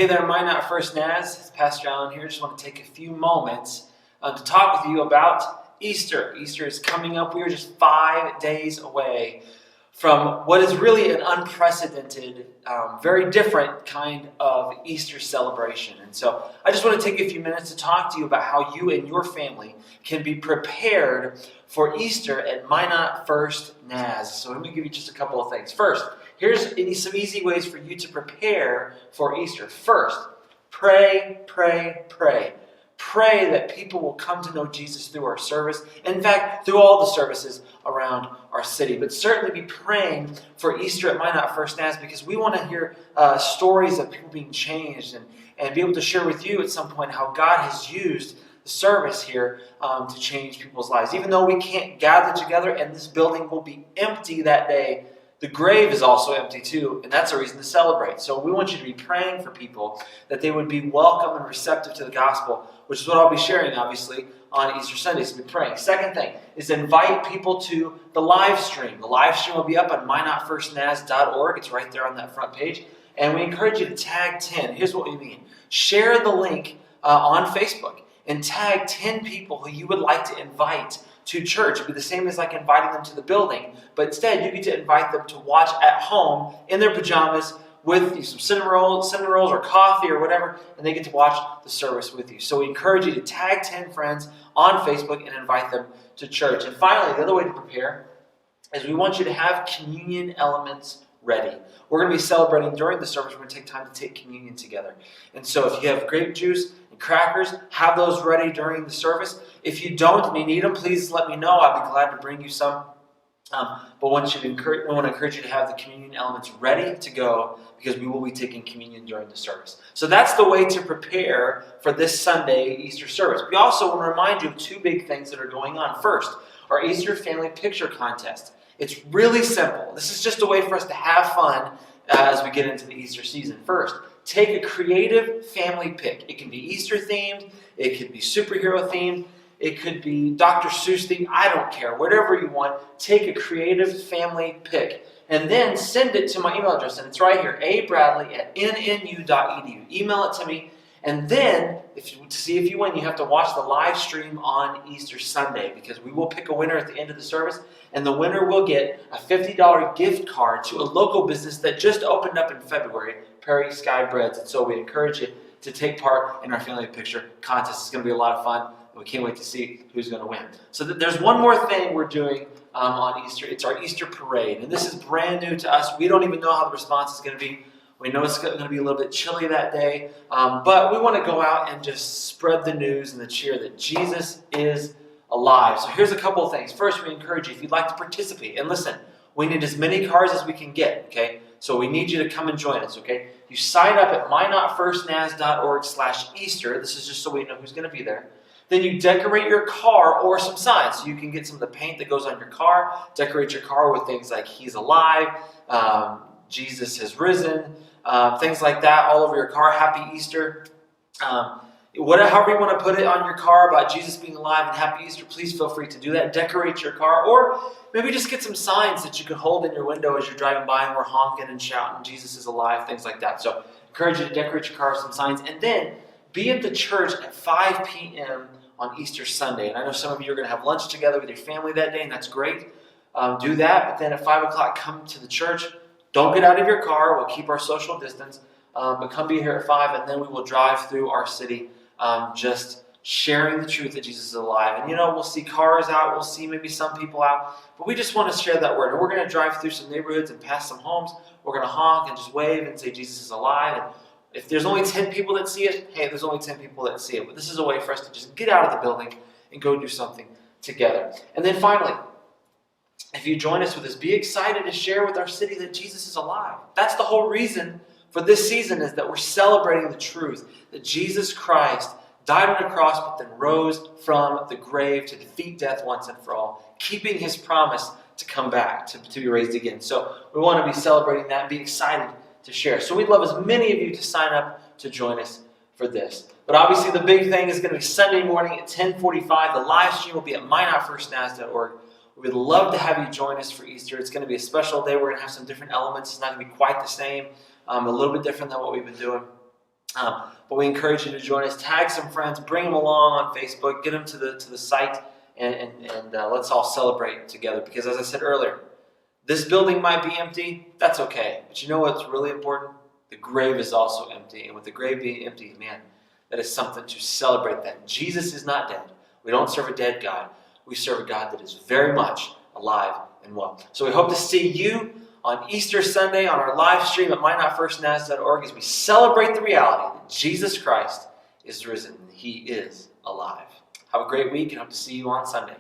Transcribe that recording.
Hey there, Minot First Naz. It's Pastor Allen here. Just want to take a few moments to talk with you about Easter. Easter is coming up. We are just 5 days away from what is really an unprecedented, very different kind of Easter celebration. And so I just want to take a few minutes to talk to you about how you and your family can be prepared for Easter at Minot First Naz. So let me give you just a couple of things. First, here's some easy ways for you to prepare for Easter. First, pray, pray, pray. Pray that people will come to know Jesus through our service. In fact, through all the services around our city. But certainly be praying for Easter at Minot First Naz, because we want to hear stories of people being changed and be able to share with you at some point how God has used the service here to change people's lives. Even though we can't gather together and this building will be empty that day, the grave is also empty too, and that's a reason to celebrate. So we want you to be praying for people that they would be welcome and receptive to the gospel, which is what I'll be sharing, obviously, on Easter Sunday. So be praying. Second thing is invite people to the live stream. The live stream will be up on minotfirstnaz.org. It's right there on that front page. And we encourage you to tag 10. Here's what we mean. Share the link on Facebook and tag 10 people who you would like to invite to church. It'd be the same as like inviting them to the building, but instead you get to invite them to watch at home in their pajamas with some cinnamon rolls or coffee or whatever, and they get to watch the service with you. So we encourage you to tag 10 friends on Facebook and invite them to church. And finally, the other way to prepare is we want you to have communion elements ready. We're going to be celebrating during the service. We're going to take time to take communion together. And so if you have grape juice and crackers, have those ready during the service. If you don't and you need them, please let me know. I'd be glad to bring you some. But we want to encourage you to have the communion elements ready to go, because we will be taking communion during the service. So that's the way to prepare for this Sunday Easter service. We also want to remind you of two big things that are going on. First, our Easter Family Picture Contest. It's really simple. This is just a way for us to have fun as we get into the Easter season. First, take a creative family pic. It can be Easter themed. It could be superhero themed. It could be Dr. Seuss themed. I don't care. Whatever you want. Take a creative family pic. And then send it to my email address. And it's right here, abradley@nnu.edu. Email it to me. And then, to see if you win, you have to watch the live stream on Easter Sunday, because we will pick a winner at the end of the service. And the winner will get a $50 gift card to a local business that just opened up in February, Prairie Sky Breads. And so we encourage you to take part in our family picture contest. It's going to be a lot of fun. We can't wait to see who's going to win. So there's one more thing we're doing on Easter. It's our Easter parade. And this is brand new to us. We don't even know how the response is going to be. We know it's going to be a little bit chilly that day. But we want to go out and just spread the news and the cheer that Jesus is alive. So here's a couple of things. First, we encourage you, if you'd like to participate. And listen, we need as many cars as we can get, okay? So we need you to come and join us, okay? You sign up at minotfirstnaz.org/Easter. This is just so we know who's going to be there. Then you decorate your car or some signs. So you can get some of the paint that goes on your car. Decorate your car with things like He's alive, Jesus has risen, things like that all over your car. Happy Easter. However you want to put it on your car about Jesus being alive and Happy Easter, please feel free to do that. Decorate your car, or maybe just get some signs that you can hold in your window as you're driving by and we're honking and shouting, Jesus is alive, things like that. So encourage you to decorate your car with some signs. And then be at the church at 5 p.m. on Easter Sunday. And I know some of you are going to have lunch together with your family that day, and that's great. Do that, but then at 5 o'clock, come to the church. Don't get out of your car. We'll keep our social distance, but come be here at 5, and then we will drive through our city just sharing the truth that Jesus is alive. And we'll see cars out. We'll see maybe some people out, but we just want to share that word. And we're going to drive through some neighborhoods and past some homes. We're going to honk and just wave and say Jesus is alive. And if there's only 10 people that see it, hey, there's only 10 people that see it. But this is a way for us to just get out of the building and go do something together. And then finally, if you join us with us, be excited to share with our city that Jesus is alive. That's the whole reason for this season, is that we're celebrating the truth that Jesus Christ died on the cross but then rose from the grave to defeat death once and for all, keeping his promise to come back, to be raised again. So we want to be celebrating that and be excited to share. So we'd love as many of you to sign up to join us for this. But obviously the big thing is going to be Sunday morning at 10:45. The live stream will be at minotfirstnaz.org. We would love to have you join us for Easter. It's going to be a special day. We're going to have some different elements. It's not going to be quite the same, a little bit different than what we've been doing. But we encourage you to join us. Tag some friends, bring them along on Facebook, get them to the site, and let's all celebrate together. Because as I said earlier, this building might be empty. That's okay. But you know what's really important? The grave is also empty. And with the grave being empty, man, that is something to celebrate that. Jesus is not dead. We don't serve a dead God. We serve a God that is very much alive and well. So we hope to see you on Easter Sunday on our live stream at minotfirstnaz.org as we celebrate the reality that Jesus Christ is risen. He is alive. Have a great week and hope to see you on Sunday.